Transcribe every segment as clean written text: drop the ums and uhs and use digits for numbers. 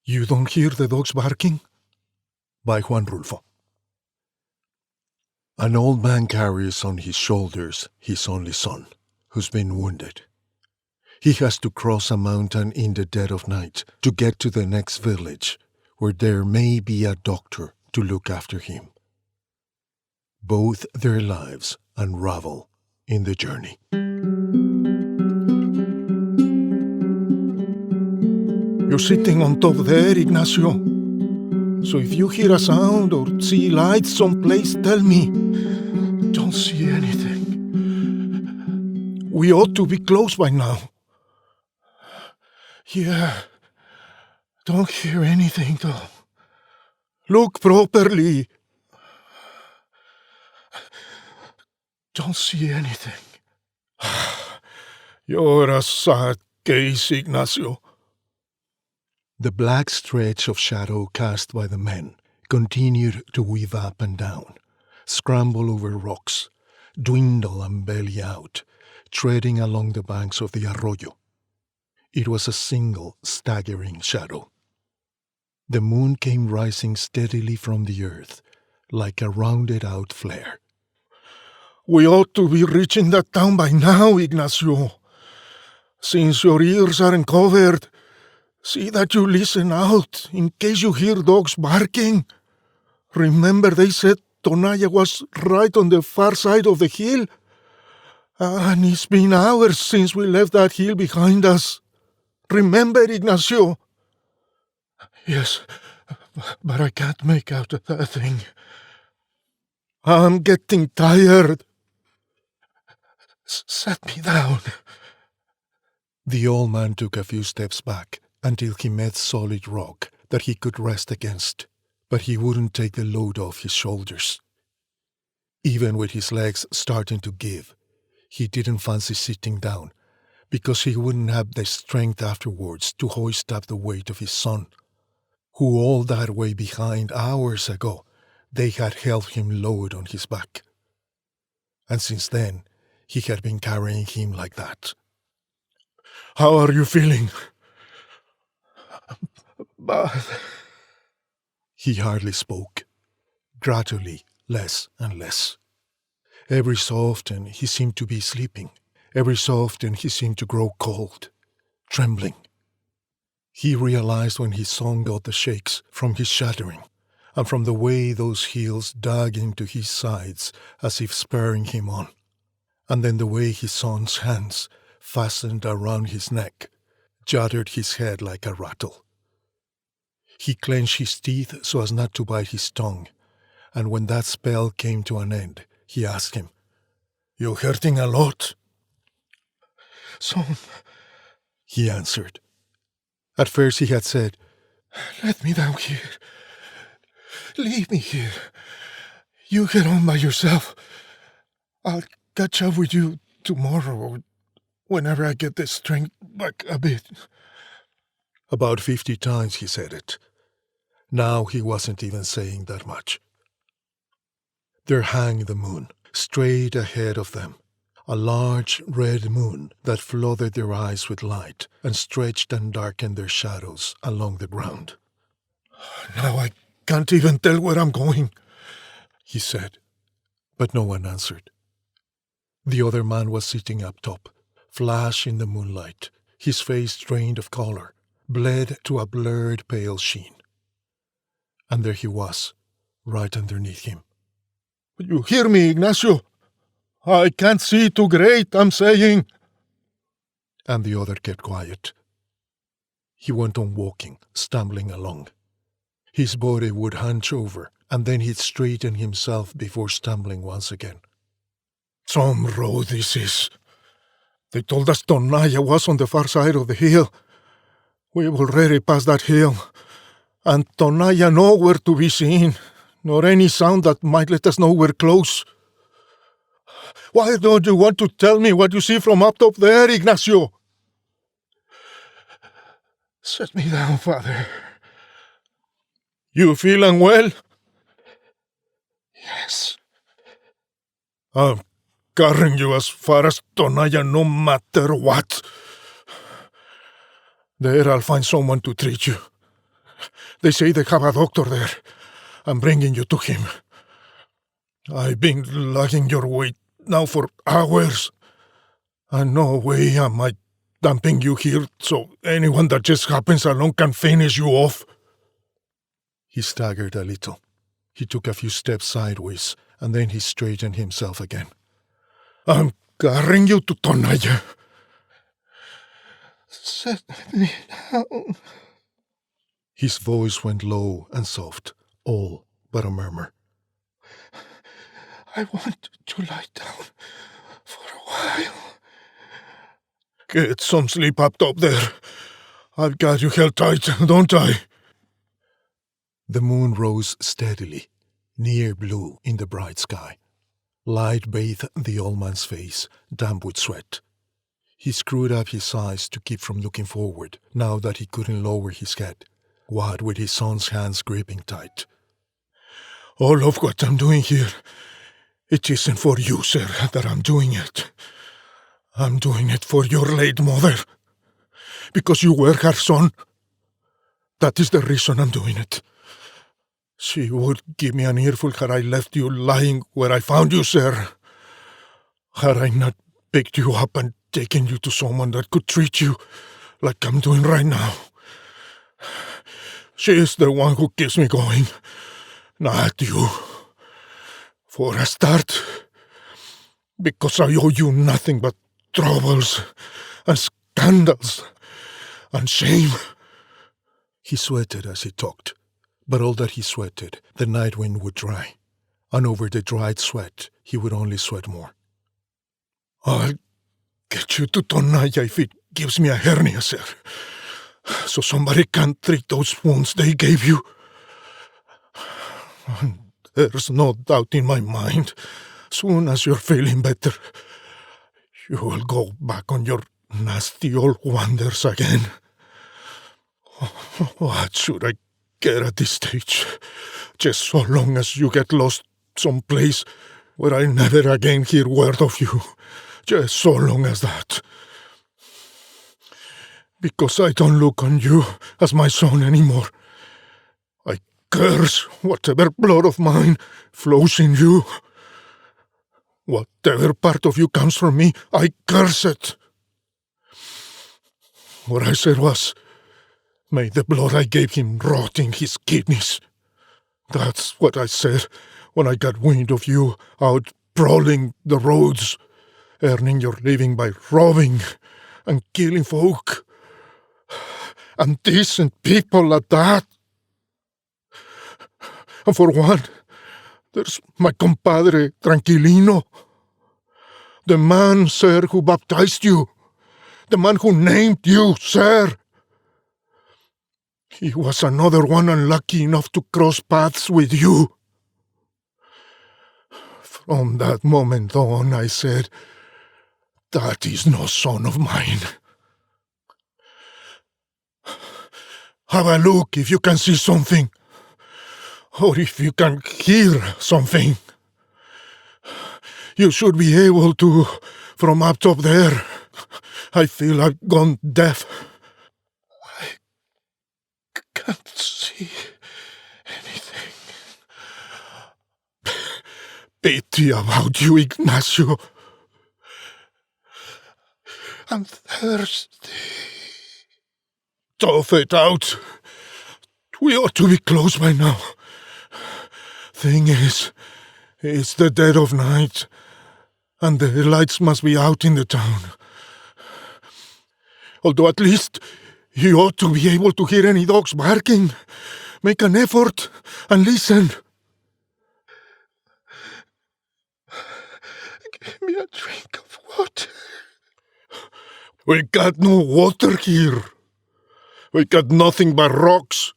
You don't hear the dogs barking? By Juan Rulfo. An old man carries on his shoulders his only son, who's been wounded. He has to cross a mountain in the dead of night to get to the next village, where there may be a doctor to look after him. Both their lives unravel in the journey. You're sitting on top there, Ignacio. So if you hear a sound or see lights someplace, tell me. Don't see anything. We ought to be close by now. Yeah. Don't hear anything, though. Look properly. Don't see anything. You're a sad case, Ignacio. The black stretch of shadow cast by the men continued to weave up and down, scramble over rocks, dwindle and belly out, treading along the banks of the arroyo. It was a single, staggering shadow. The moon came rising steadily from the earth, like a rounded-out flare. We ought to be reaching that town by now, Ignacio. Since your ears aren't covered, see that you listen out in case you hear dogs barking. Remember they said Tonaya was right on the far side of the hill? And it's been hours since we left that hill behind us. Remember, Ignacio? Yes, but I can't make out that thing. I'm getting tired. Set me down. The old man took a few steps back until he met solid rock that he could rest against, but he wouldn't take the load off his shoulders. Even with his legs starting to give, he didn't fancy sitting down, because he wouldn't have the strength afterwards to hoist up the weight of his son, who all that way behind hours ago they had helped him load on his back. And since then, he had been carrying him like that. How are you feeling? But he hardly spoke, gradually less and less. Every so often he seemed to be sleeping. Every so often he seemed to grow cold, trembling. He realized when his son got the shakes from his shuddering, and from the way those heels dug into his sides as if spurring him on, and then the way his son's hands, fastened around his neck, juddered his head like a rattle. He clenched his teeth so as not to bite his tongue, and when that spell came to an end, he asked him, "You hurting a lot?" "Some," he answered. At first he had said, "Let me down here. Leave me here. You get on by yourself. I'll catch up with you tomorrow or whenever I get the strength back a bit." About 50 times he said it. Now he wasn't even saying that much. There hung the moon, straight ahead of them, a large red moon that flooded their eyes with light and stretched and darkened their shadows along the ground. "Now I can't even tell where I'm going," he said, but no one answered. The other man was sitting up top, flash in the moonlight, his face drained of color, bled to a blurred pale sheen. And there he was, right underneath him. "You hear me, Ignacio? I can't see too great, I'm saying." And the other kept quiet. He went on walking, stumbling along. His body would hunch over, and then he'd straighten himself before stumbling once again. "Some road this is. They told us Tonaya was on the far side of the hill. We've already passed that hill, and Tonaya nowhere to be seen, nor any sound that might let us know we're close. Why don't you want to tell me what you see from up top there, Ignacio?" "Set me down, Father." "You feel unwell?" "Yes." "I'm carrying you as far as Tonaya no matter what. There I'll find someone to treat you. They say they have a doctor there. I'm bringing you to him. I've been lugging your weight now for hours. And no way am I dumping you here so anyone that just happens along can finish you off. He staggered a little. He took a few steps sideways, and then he straightened himself again. I'm carrying you to Tonaya. Set me down. His voice went low and soft, all but a murmur. I want to lie down for a while. Get some sleep up top there. I've got you held tight, don't I? The moon rose steadily, near blue in the bright sky. Light bathed the old man's face, damp with sweat. He screwed up his eyes to keep from looking forward, now that he couldn't lower his head, what with his son's hands gripping tight. All of what I'm doing here, it isn't for you, sir, that I'm doing it. I'm doing it for your late mother. Because you were her son. That is the reason I'm doing it. She would give me an earful had I left you lying where I found you, sir. Had I not picked you up and taken you to someone that could treat you like I'm doing right now. She is the one who keeps me going, not you. For a start, because I owe you nothing but troubles and scandals and shame. He sweated as he talked, but all that he sweated, the night wind would dry, and over the dried sweat, he would only sweat more. I'll get you to Tonaya if it gives me a hernia, sir, so somebody can treat those wounds they gave you. And there's no doubt in my mind, soon as you're feeling better, you will go back on your nasty old wonders again. What should I get at this stage? Just so long as you get lost someplace where I never again hear word of you. Just so long as that. Because I don't look on you as my son anymore. I curse whatever blood of mine flows in you. Whatever part of you comes from me, I curse it. What I said was, may the blood I gave him rot in his kidneys. That's what I said when I got wind of you out prowling the roads, earning your living by robbing and killing folk. And decent people at that. And for one, there's my compadre Tranquilino. The man, sir, who baptized you. The man who named you, sir. He was another one unlucky enough to cross paths with you. From that moment on, I said, that is no son of mine. Have a look if you can see something. Or if you can hear something. You should be able to, from up top there. I feel I've gone deaf. I can't see anything. Pity about you, Ignacio. I'm thirsty. Tough it out. We ought to be close by now. Thing is, it's the dead of night, and the lights must be out in the town. Although at least you ought to be able to hear any dogs barking. Make an effort and listen. Give me a drink of water. We got no water here. We got nothing but rocks.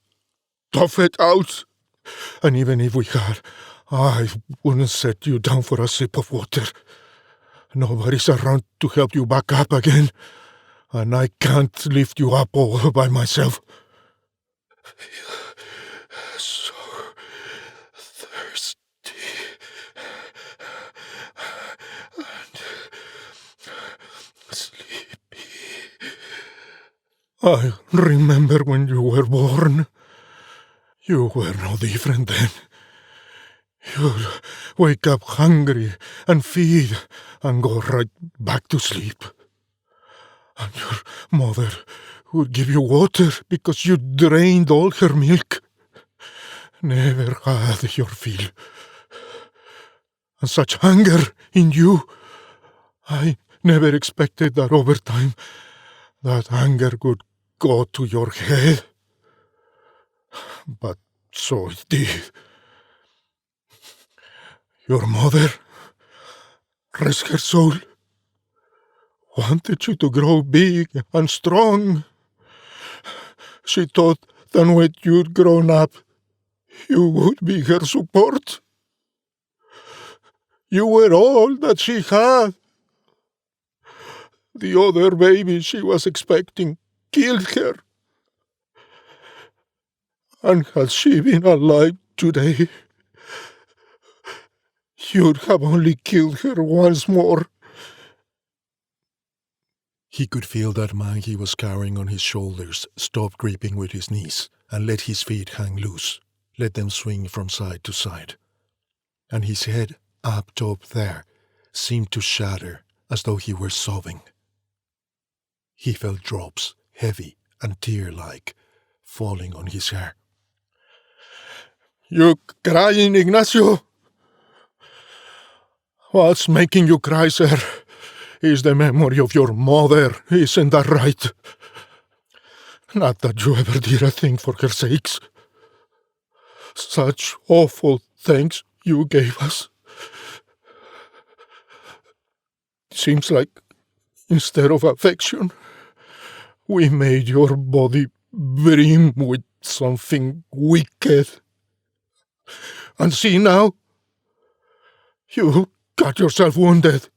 Tough it out. And even if we had, I wouldn't set you down for a sip of water. Nobody's around to help you back up again. And I can't lift you up all by myself. So thirsty. And sleepy. I remember when you were born. You were no different then. You'd wake up hungry and feed and go right back to sleep. And your mother would give you water because you drained all her milk. Never had your fill. And such hunger in you, I never expected that over time that anger would go to your head. But so it did. Your mother, rest her soul, wanted you to grow big and strong. She thought that when you'd grown up, you would be her support. You were all that she had. The other baby she was expecting killed her. And had she been alive today, you'd have only killed her once more. He could feel that man he was carrying on his shoulders stop gripping with his knees and let his feet hang loose, let them swing from side to side. And his head, up top there, seemed to shatter as though he were sobbing. He felt drops, heavy and tear-like, falling on his hair. You crying, Ignacio? What's making you cry, sir? Is the memory of your mother, isn't that right? Not that you ever did a thing for her sakes. Such awful things you gave us. Seems like instead of affection, we made your body brim with something wicked. And see now, you got yourself wounded.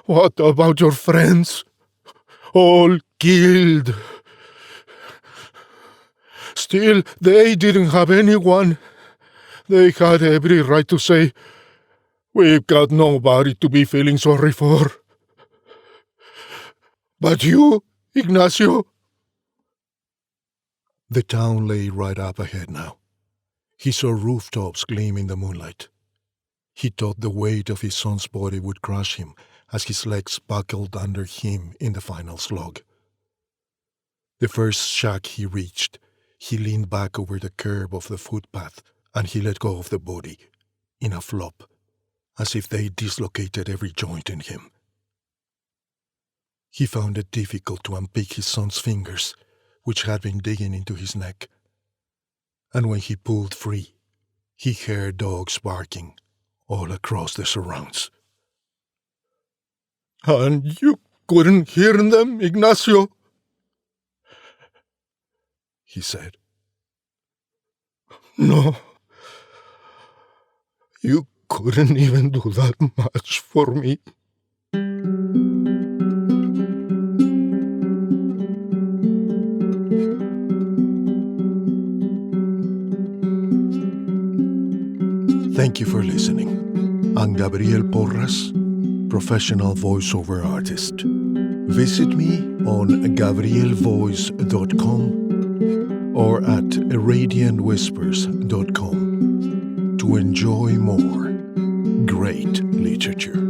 What about your friends? All killed. Still, they didn't have anyone. They had every right to say, we've got nobody to be feeling sorry for. But you, Ignacio? The town lay right up ahead now. He saw rooftops gleam in the moonlight. He thought the weight of his son's body would crush him as his legs buckled under him in the final slog. The first shack he reached, he leaned back over the curb of the footpath and he let go of the body, in a flop, as if they dislocated every joint in him. He found it difficult to unpick his son's fingers, which had been digging into his neck. And when he pulled free, he heard dogs barking all across the surrounds. And you couldn't hear them, Ignacio? He said. No. You couldn't even do that much for me. Thank you for listening. I'm Gabriel Porras, professional voiceover artist. Visit me on gabrielvoice.com or at radiantwhispers.com to enjoy more great literature.